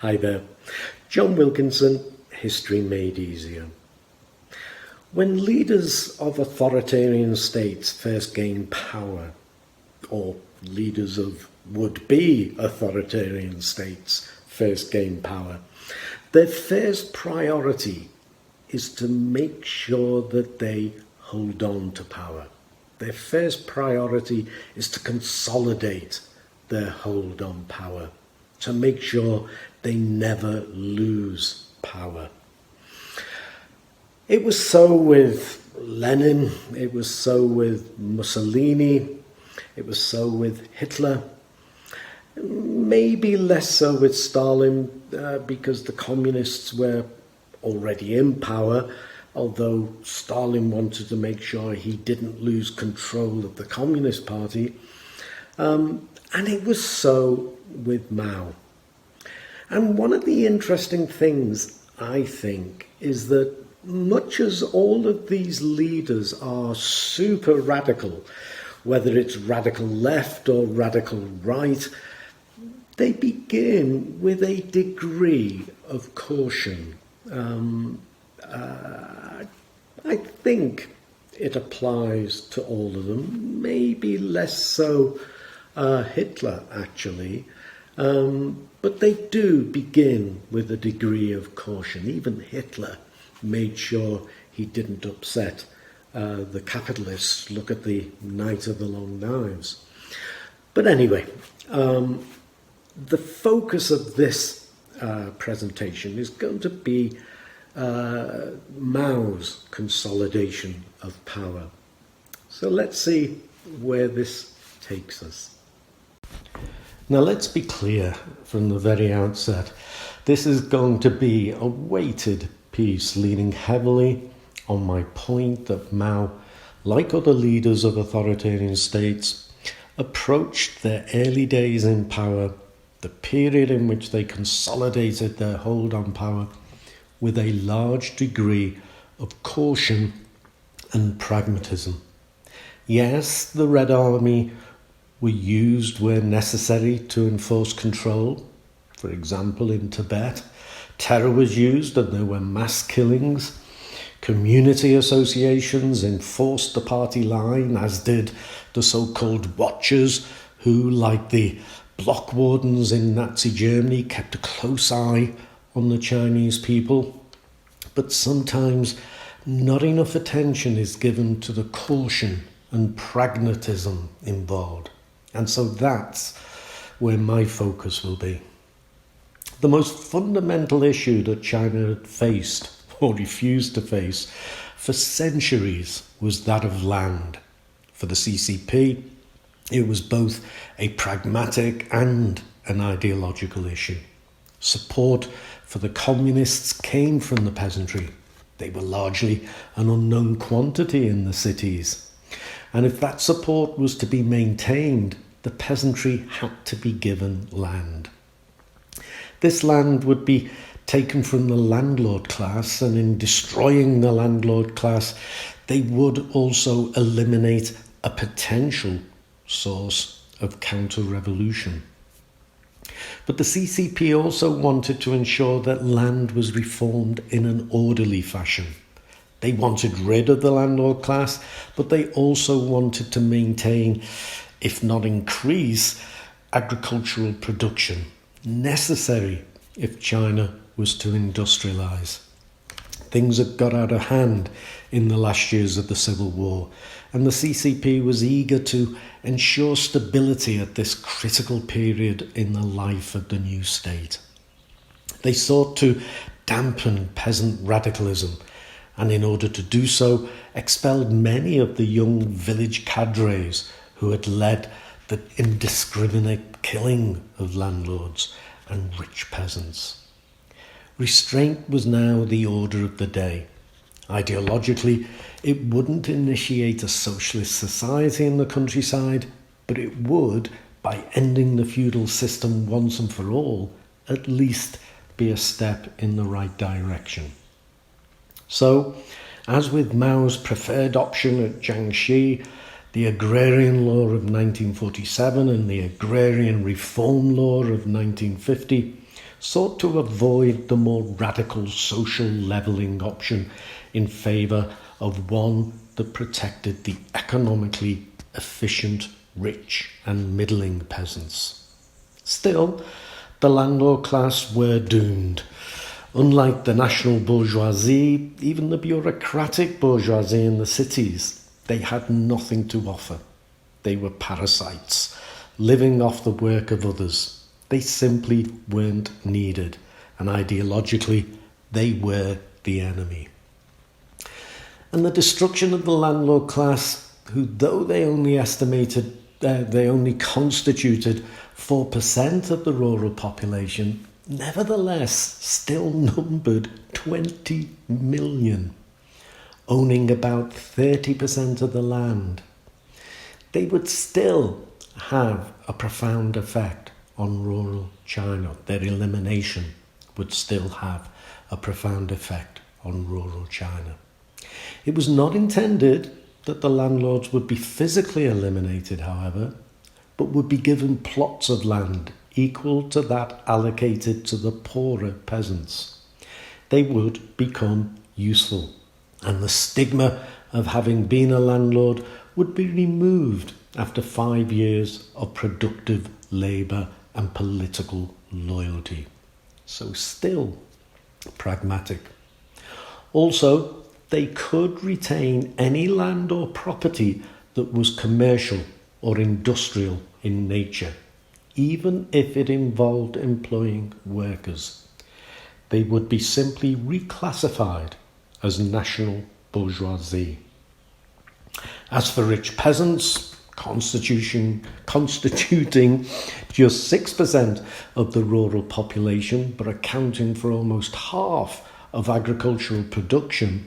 Hi there, John Wilkinson, History Made Easier. When leaders of authoritarian states first gain power, or leaders of would-be authoritarian states first gain power, their first priority is to make sure that they hold on to power. Their first priority is to consolidate their hold on power, to make sure they never lose power. It was so with Lenin, it was so with Mussolini, it was so with Hitler, maybe less so with Stalin because the communists were already in power, although Stalin wanted to make sure he didn't lose control of the Communist Party. And it was so with Mao. And one of the interesting things, I think, is that much as all of these leaders are super radical, whether it's radical left or radical right, they begin with a degree of caution. I think it applies to all of them, maybe less so Hitler, actually. But they do begin with a degree of caution. Even Hitler made sure he didn't upset the capitalists. Look at the Night of the Long Knives. But anyway, the focus of this presentation is going to be Mao's consolidation of power. So let's see where this takes us. Now let's be clear from the very outset, this is going to be a weighted piece leaning heavily on my point that Mao, like other leaders of authoritarian states, approached their early days in power, the period in which they consolidated their hold on power, with a large degree of caution and pragmatism. Yes, the Red Army were used where necessary to enforce control. For example, in Tibet, terror was used and there were mass killings. Community associations enforced the party line, as did the so-called watchers who, like the block wardens in Nazi Germany, kept a close eye on the Chinese people. But sometimes not enough attention is given to the caution and pragmatism involved. And so that's where my focus will be. The most fundamental issue that China had faced, or refused to face, for centuries was that of land. For the CCP, it was both a pragmatic and an ideological issue. Support for the communists came from the peasantry. They were largely an unknown quantity in the cities. And if that support was to be maintained, the peasantry had to be given land. This land would be taken from the landlord class, and in destroying the landlord class, they would also eliminate a potential source of counter-revolution. But the CCP also wanted to ensure that land was reformed in an orderly fashion. They wanted rid of the landlord class, but they also wanted to maintain, if not increase, agricultural production, necessary if China was to industrialize. Things had got out of hand in the last years of the Civil War, and the CCP was eager to ensure stability at this critical period in the life of the new state. They sought to dampen peasant radicalism, and in order to do so, expelled many of the young village cadres who had led the indiscriminate killing of landlords and rich peasants. Restraint was now the order of the day. Ideologically, it wouldn't initiate a socialist society in the countryside, but it would, by ending the feudal system once and for all, at least be a step in the right direction. So, as with Mao's preferred option at Jiangxi, the Agrarian Law of 1947 and the Agrarian Reform Law of 1950, sought to avoid the more radical social levelling option in favour of one that protected the economically efficient, rich and middling peasants. Still, the landlord class were doomed. Unlike the national bourgeoisie, even the bureaucratic bourgeoisie in the cities, they had nothing to offer. They were parasites, living off the work of others. They simply weren't needed, and ideologically, they were the enemy. And the destruction of the landlord class, who, though they only constituted 4% of the rural population, nevertheless still numbered 20 million, owning about 30% of the land. They would still have a profound effect on rural China. Their elimination would still have a profound effect on rural China. It was not intended that the landlords would be physically eliminated, however, but would be given plots of land equal to that allocated to the poorer peasants. They would become useful, and the stigma of having been a landlord would be removed after 5 years of productive labour and political loyalty. So still pragmatic. Also, they could retain any land or property that was commercial or industrial in nature, even if it involved employing workers. They would be simply reclassified as national bourgeoisie. As for rich peasants, constituting just 6% of the rural population, but accounting for almost half of agricultural production,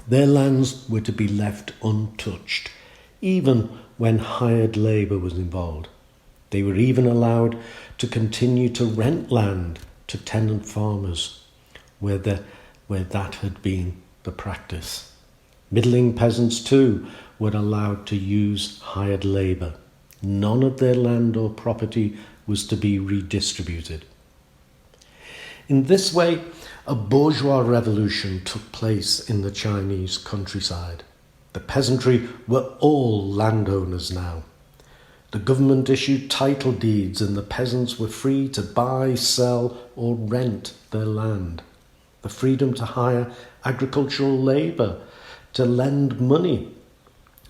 their lands were to be left untouched, even when hired labour was involved. They were even allowed to continue to rent land to tenant farmers, where that had been the practice. Middling peasants too were allowed to use hired labour. None of their land or property was to be redistributed. In this way, a bourgeois revolution took place in the Chinese countryside. The peasantry were all landowners now. The government issued title deeds and the peasants were free to buy, sell or rent their land. The freedom to hire agricultural labour, to lend money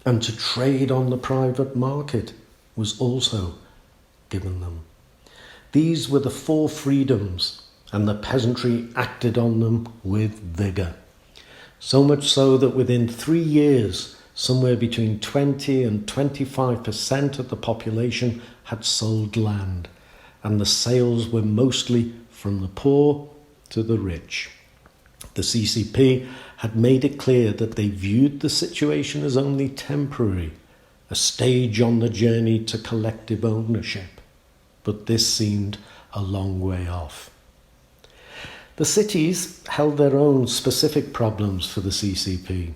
and to trade on the private market was also given them. These were the 4 freedoms, and the peasantry acted on them with vigour. So much so that within 3 years, somewhere between 20 and 25% of the population had sold land, and the sales were mostly from the poor to the rich. The CCP had made it clear that they viewed the situation as only temporary, a stage on the journey to collective ownership. But this seemed a long way off. The cities held their own specific problems for the CCP.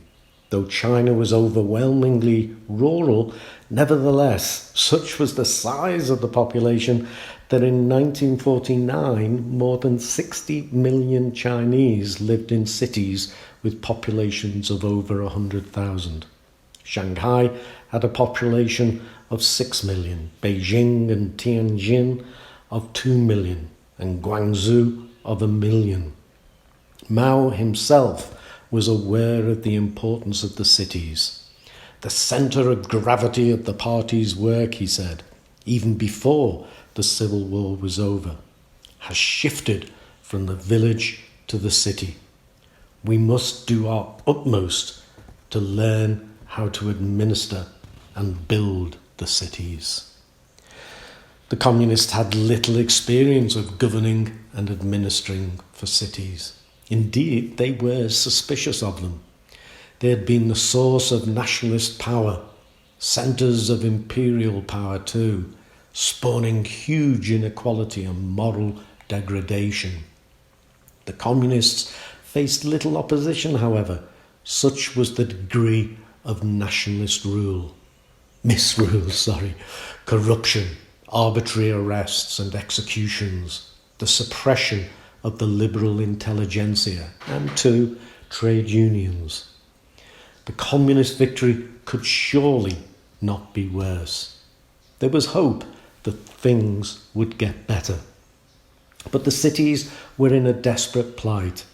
Though China was overwhelmingly rural, nevertheless, such was the size of the population that in 1949 more than 60 million Chinese lived in cities with populations of over 100,000. Shanghai had a population of 6 million, Beijing and Tianjin of 2 million, and Guangzhou of 1 million. Mao himself was aware of the importance of the cities. The centre of gravity of the party's work, he said, even before the Civil War was over, has shifted from the village to the city. We must do our utmost to learn how to administer and build the cities. The communists had little experience of governing and administering for cities. Indeed, they were suspicious of them. They had been the source of nationalist power, centres of imperial power too, spawning huge inequality and moral degradation. The communists faced little opposition, however. Such was the degree of nationalist misrule, corruption, arbitrary arrests and executions. the suppression of the liberal intelligentsia, and 2, trade unions. The communist victory could surely not be worse. There was hope that things would get better. But the cities were in a desperate plight.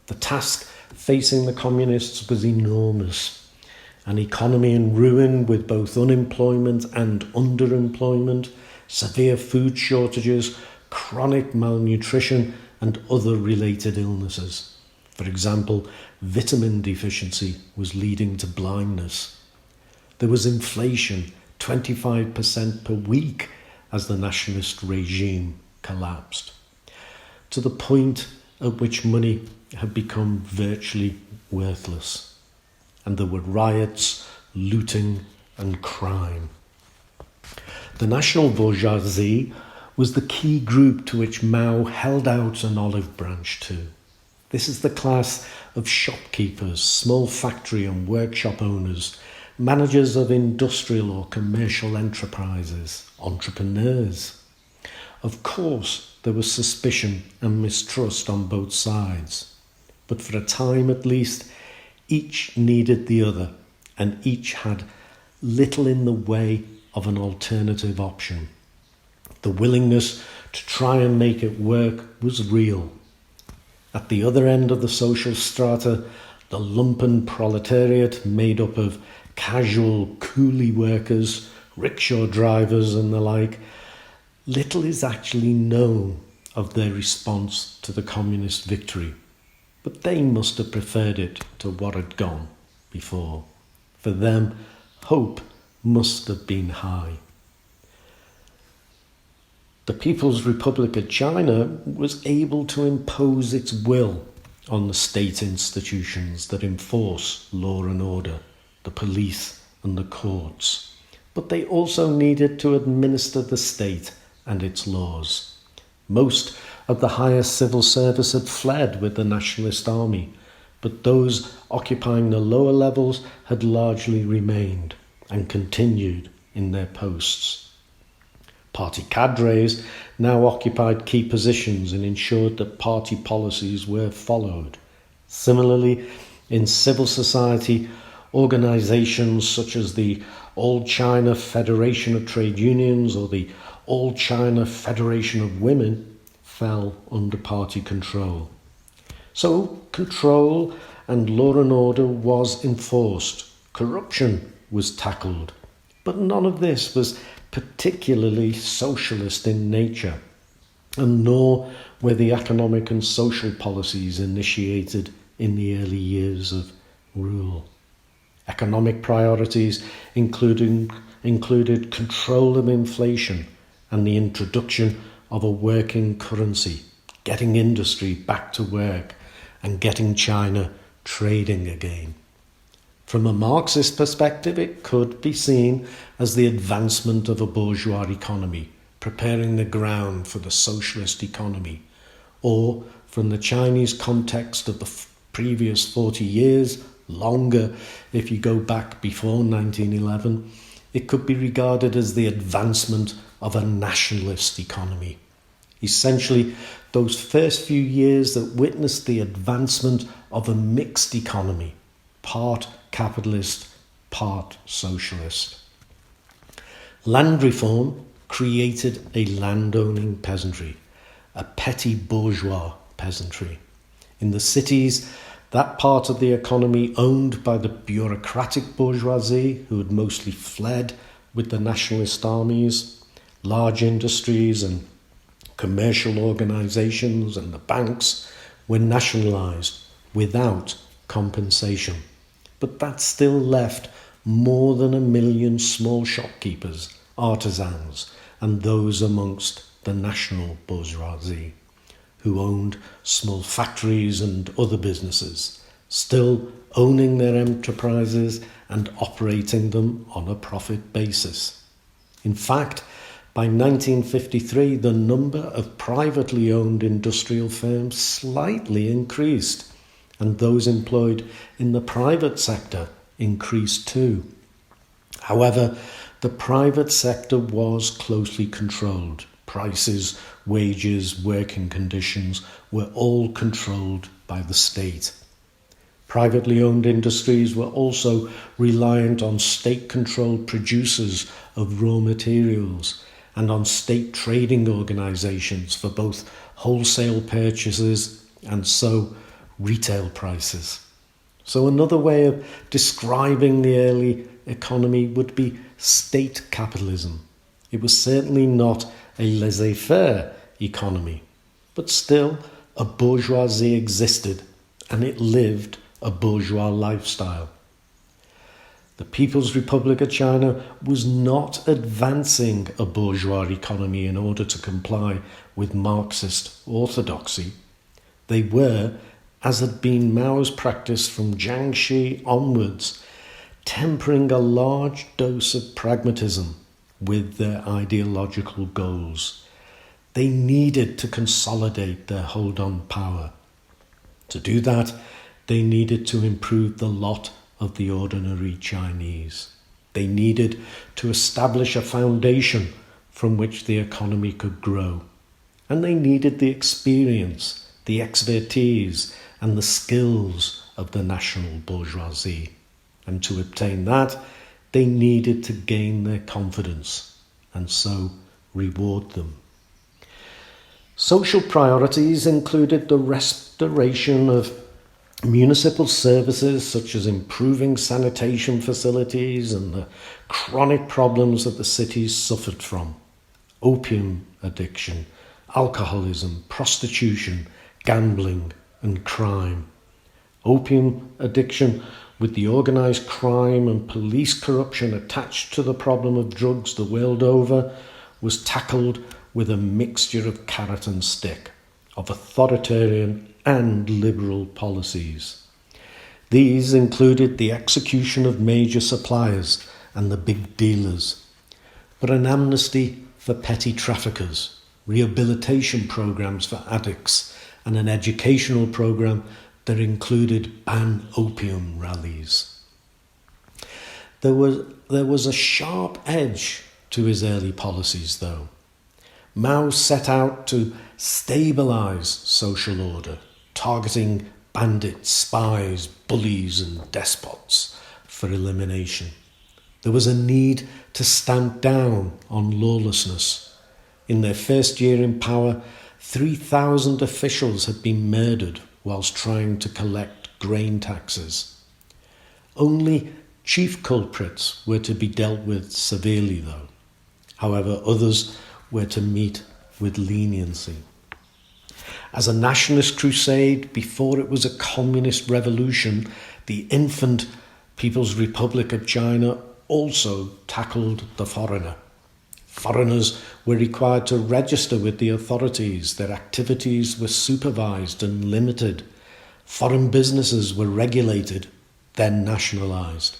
The task facing the communists was enormous. An economy in ruin with both unemployment and underemployment, severe food shortages, chronic malnutrition and other related illnesses. For example, vitamin deficiency was leading to blindness. There was inflation, 25% per week, as the nationalist regime collapsed, to the point at which money had become virtually worthless. And there were riots, looting and crime. The national bourgeoisie was the key group to which Mao held out an olive branch to. This is the class of shopkeepers, small factory and workshop owners, managers of industrial or commercial enterprises, entrepreneurs. Of course, there was suspicion and mistrust on both sides, but for a time at least, each needed the other, and each had little in the way of an alternative option. The willingness to try and make it work was real. At the other end of the social strata, the lumpen proletariat made up of casual coolie workers, rickshaw drivers and the like, little is actually known of their response to the communist victory. But they must have preferred it to what had gone before. For them, hope must have been high. The People's Republic of China was able to impose its will on the state institutions that enforce law and order, the police and the courts. But they also needed to administer the state and its laws. Most of the higher civil service had fled with the nationalist army, but those occupying the lower levels had largely remained and continued in their posts. Party cadres now occupied key positions and ensured that party policies were followed. Similarly, in civil society, organisations such as the All China Federation of Trade Unions or the All China Federation of Women fell under party control. So control and law and order was enforced. Corruption was tackled. But none of this was particularly socialist in nature, and nor were the economic and social policies initiated in the early years of rule. Economic priorities included control of inflation and the introduction of a working currency, getting industry back to work and getting China trading again. From a Marxist perspective, it could be seen as the advancement of a bourgeois economy, preparing the ground for the socialist economy. Or, from the Chinese context of the previous 40 years, longer if you go back before 1911, it could be regarded as the advancement of a nationalist economy. Essentially, those first few years that witnessed the advancement of a mixed economy, part capitalist, part socialist. Land reform created a landowning peasantry, a petty bourgeois peasantry. In the cities, that part of the economy owned by the bureaucratic bourgeoisie, who had mostly fled with the nationalist armies, large industries and commercial organisations and the banks were nationalised without compensation. But that still left more than 1 million small shopkeepers, artisans, and those amongst the national bourgeoisie, who owned small factories and other businesses, still owning their enterprises and operating them on a profit basis. In fact, by 1953, the number of privately owned industrial firms slightly increased, and those employed in the private sector increased too. However, the private sector was closely controlled. prices, wages, working conditions were all controlled by the state. Privately owned industries were also reliant on state-controlled producers of raw materials and on state trading organisations for both wholesale purchases and retail prices. So another way of describing the early economy would be state capitalism. It was certainly not a laissez-faire economy, but still a bourgeoisie existed and it lived a bourgeois lifestyle. The People's Republic of China was not advancing a bourgeois economy in order to comply with Marxist orthodoxy. They were, as had been Mao's practice from Jiangxi onwards, tempering a large dose of pragmatism with their ideological goals. They needed to consolidate their hold on power. To do that, they needed to improve the lot of the ordinary Chinese. They needed to establish a foundation from which the economy could grow. And they needed the experience, the expertise, and the skills of the national bourgeoisie. And to obtain that, they needed to gain their confidence and so reward them. Social priorities included the restoration of municipal services such as improving sanitation facilities and the chronic problems that the cities suffered from: opium addiction, alcoholism, prostitution, gambling and crime. Opium addiction, with the organised crime and police corruption attached to the problem of drugs the world over, was tackled with a mixture of carrot and stick, of authoritarian and liberal policies. These included the execution of major suppliers and the big dealers, but an amnesty for petty traffickers, rehabilitation programs for addicts, and an educational program that included ban opium rallies. There was a sharp edge to his early policies, though. Mao set out to stabilise social order, targeting bandits, spies, bullies and despots for elimination. There was a need to stamp down on lawlessness. In their first year in power, 3,000 officials had been murdered whilst trying to collect grain taxes. Only chief culprits were to be dealt with severely, though. However, others were to meet with leniency. As a nationalist crusade before it was a communist revolution, the infant People's Republic of China also tackled the foreigner. Foreigners were required to register with the authorities. Their activities were supervised and limited. Foreign businesses were regulated, then nationalised.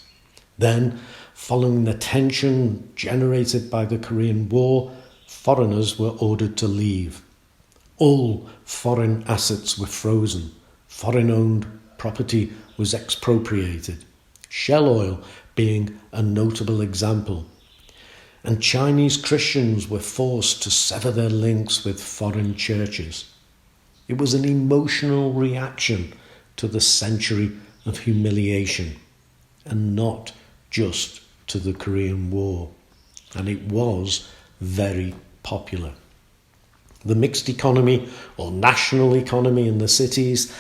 Then, following the tension generated by the Korean War, foreigners were ordered to leave. All foreign assets were frozen. Foreign-owned property was expropriated. Shell oil being a notable example. And Chinese Christians were forced to sever their links with foreign churches. It was an emotional reaction to the century of humiliation, and not just to the Korean War. And it was very popular. The mixed economy, or national economy in the cities,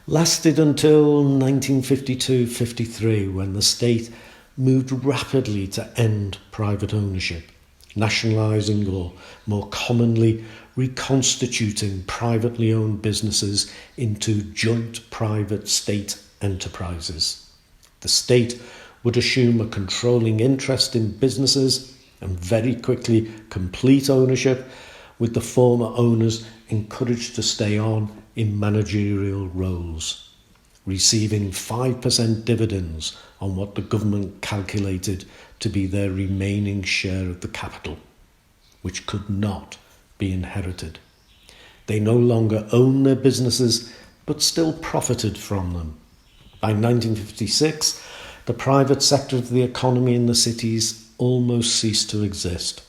lasted until 1952-53, when the state moved rapidly to end private ownership, nationalising or more commonly reconstituting privately owned businesses into joint private state enterprises. The state would assume a controlling interest in businesses and very quickly complete ownership, with the former owners encouraged to stay on in managerial roles, receiving 5% dividends on what the government calculated to be their remaining share of the capital, which could not be inherited. They no longer owned their businesses, but still profited from them. By 1956, the private sector of the economy in the cities almost ceased to exist.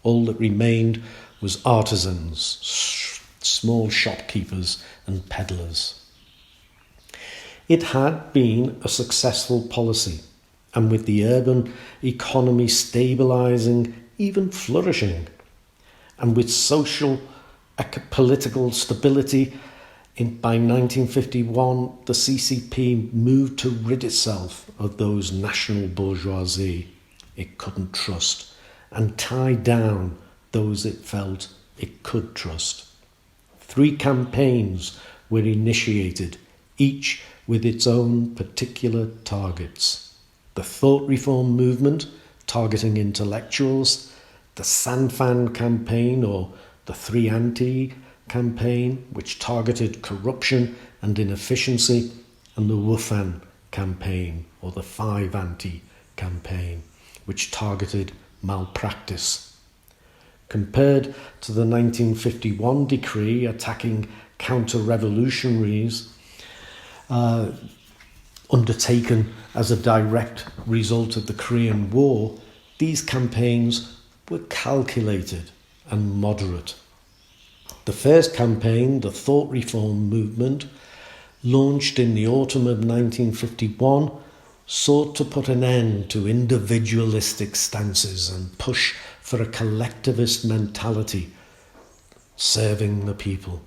All that remained was artisans, small shopkeepers and peddlers. It had been a successful policy, and with the urban economy stabilising, even flourishing, and with social political stability, by 1951 the CCP moved to rid itself of those national bourgeoisie it couldn't trust and tie down those it felt it could trust. 3 campaigns were initiated, each with its own particular targets. The thought reform movement, targeting intellectuals, the Sanfan campaign, or the 3 Anti campaign, which targeted corruption and inefficiency, and the Wufan campaign, or the 5 Anti campaign, which targeted malpractice. Compared to the 1951 decree attacking counter-revolutionaries, undertaken as a direct result of the Korean War, these campaigns were calculated and moderate. The first campaign, the Thought Reform Movement, launched in the autumn of 1951, sought to put an end to individualistic stances and push for a collectivist mentality, serving the people.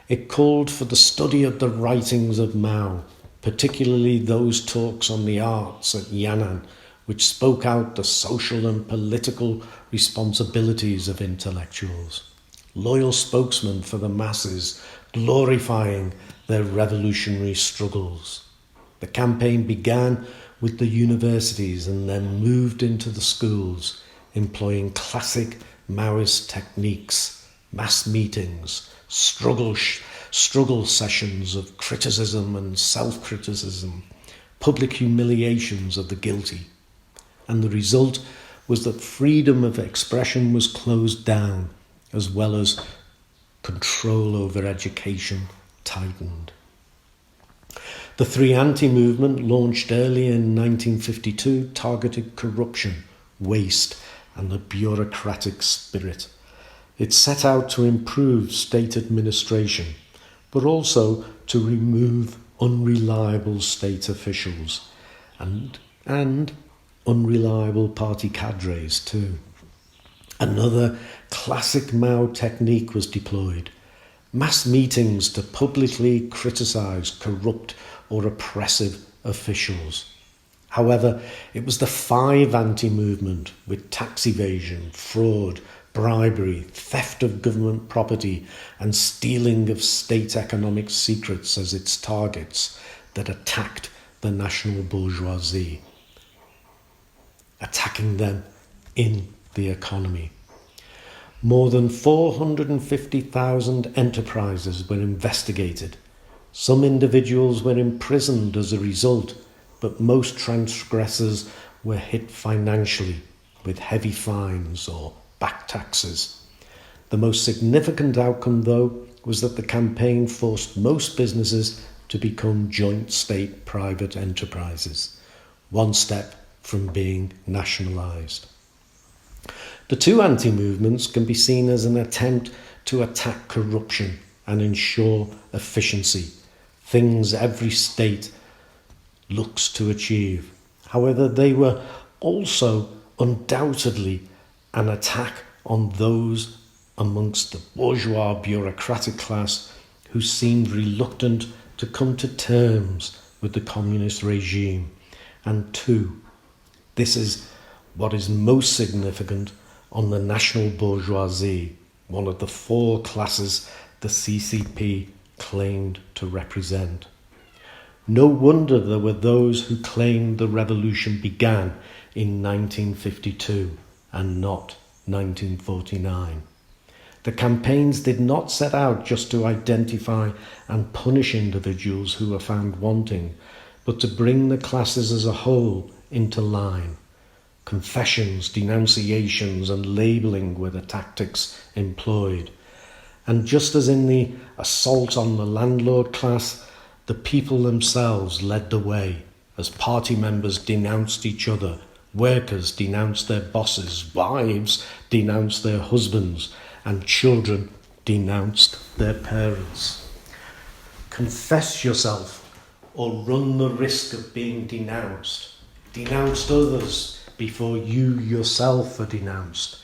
It called for the study of the writings of Mao, particularly those talks on the arts at Yan'an, which spoke out the social and political responsibilities of intellectuals. Loyal spokesmen for the masses, glorifying their revolutionary struggles. The campaign began with the universities and then moved into the schools, employing classic Maoist techniques, mass meetings, struggle sessions of criticism and self-criticism, public humiliations of the guilty. And the result was that freedom of expression was closed down, as well as control over education tightened. The 3 Anti movement, launched early in 1952, targeted corruption, waste, and the bureaucratic spirit. It set out to improve state administration, but also to remove unreliable state officials and unreliable party cadres too. Another classic Mao technique was deployed: mass meetings to publicly criticise corrupt or oppressive officials. However, it was the 5 Anti movement, with tax evasion, fraud, bribery, theft of government property, and stealing of state economic secrets as its targets, that attacked the national bourgeoisie, attacking them in the economy. More than 450,000 enterprises were investigated. Some individuals were imprisoned as a result, but most transgressors were hit financially with heavy fines or back taxes. The most significant outcome, though, was that the campaign forced most businesses to become joint state-private enterprises, one step from being nationalised. The 2 anti-movements can be seen as an attempt to attack corruption and ensure efficiency, things every state looks to achieve. However, they were also undoubtedly an attack on those amongst the bourgeois bureaucratic class who seemed reluctant to come to terms with the communist regime. And 2, this is what is most significant, on the national bourgeoisie, one of the 4 classes the CCP claimed to represent. No wonder there were those who claimed the revolution began in 1952 and not 1949. The campaigns did not set out just to identify and punish individuals who were found wanting, but to bring the classes as a whole into line. Confessions, denunciations, and labelling were the tactics employed. And just as in the assault on the landlord class, the people themselves led the way, as party members denounced each other, workers denounced their bosses, wives denounced their husbands, and children denounced their parents. Confess yourself or run the risk of being denounced. Denounce others before you yourself are denounced,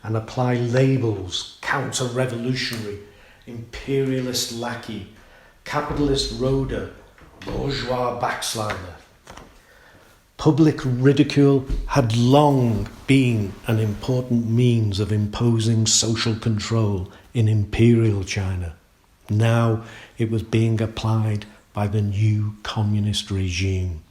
and apply labels: counter-revolutionary, imperialist lackey, capitalist roader, bourgeois backslider. Public ridicule had long been an important means of imposing social control in imperial China. Now it was being applied by the new communist regime.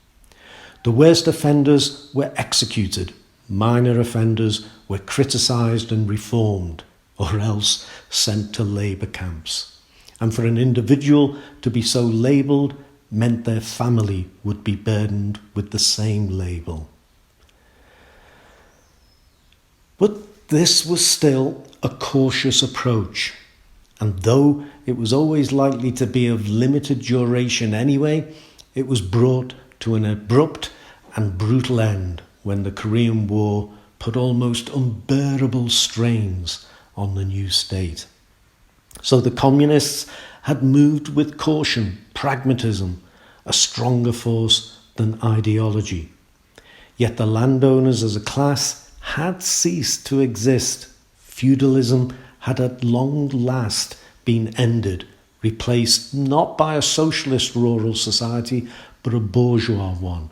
The worst offenders were executed, minor offenders were criticised and reformed, or else sent to labour camps. And for an individual to be so labelled meant their family would be burdened with the same label. But this was still a cautious approach, and though it was always likely to be of limited duration anyway, it was brought to an abrupt and brutal end when the Korean War put almost unbearable strains on the new state. So the communists had moved with caution, pragmatism, a stronger force than ideology. Yet the landowners as a class had ceased to exist. Feudalism had at long last been ended, replaced not by a socialist rural society, but a bourgeois one,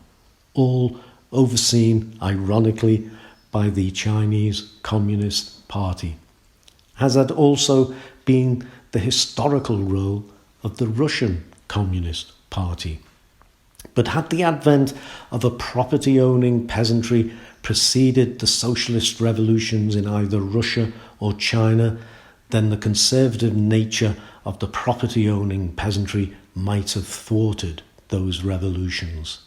all overseen, ironically, by the Chinese Communist Party, as had also been the historical role of the Russian Communist Party. But had the advent of a property-owning peasantry preceded the socialist revolutions in either Russia or China, then the conservative nature of the property-owning peasantry might have thwarted those revolutions.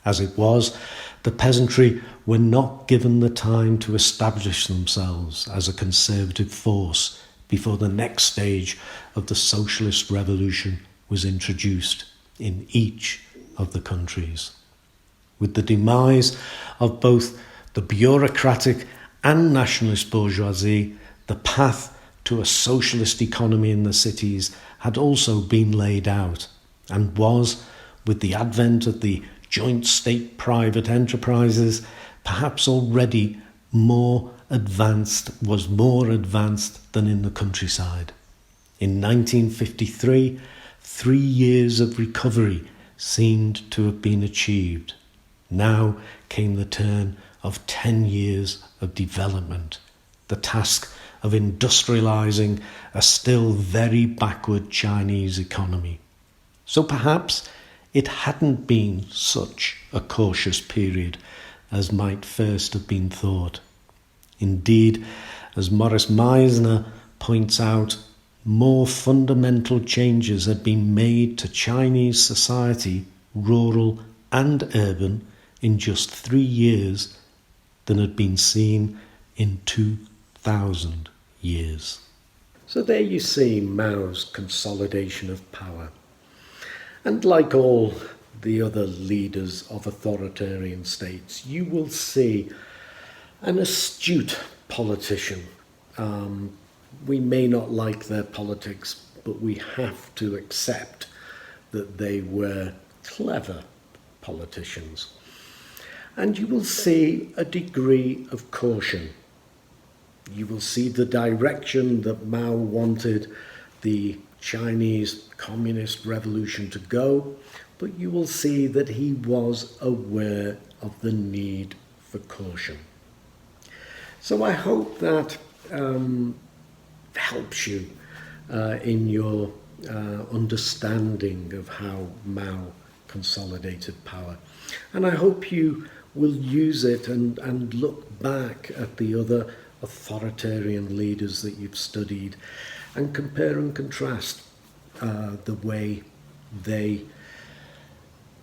As it was, the peasantry were not given the time to establish themselves as a conservative force before the next stage of the socialist revolution was introduced in each of the countries. With the demise of both the bureaucratic and nationalist bourgeoisie, the path to a socialist economy in the cities had also been laid out, and was, with the advent of the joint state-private enterprises, perhaps already more advanced than in the countryside. In 1953, 3 years of recovery seemed to have been achieved. Now came the turn of 10 years of development, the task of industrializing a still very backward Chinese economy. So perhaps it hadn't been such a cautious period as might first have been thought. Indeed, as Morris Meisner points out, more fundamental changes had been made to Chinese society, rural and urban, in just 3 years than had been seen in 2,000 years. So there you see Mao's consolidation of power. And like all the other leaders of authoritarian states, you will see an astute politician. We may not like their politics, but we have to accept that they were clever politicians. And you will see a degree of caution. You will see the direction that Mao wanted the Chinese Communist Revolution to go, but you will see that he was aware of the need for caution. So I hope that helps you in your understanding of how Mao consolidated power. And I hope you will use it and look back at the other authoritarian leaders that you've studied and compare and contrast the way they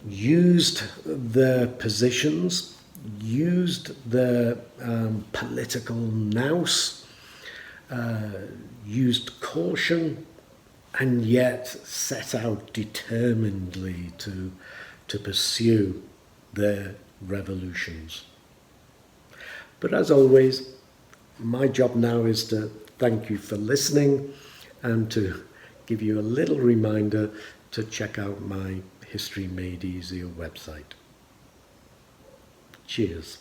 used their positions, used their political nous, used caution, and yet set out determinedly to pursue their revolutions. But as always, my job now is to thank you for listening, and to give you a little reminder to check out my History Made Easier website. Cheers.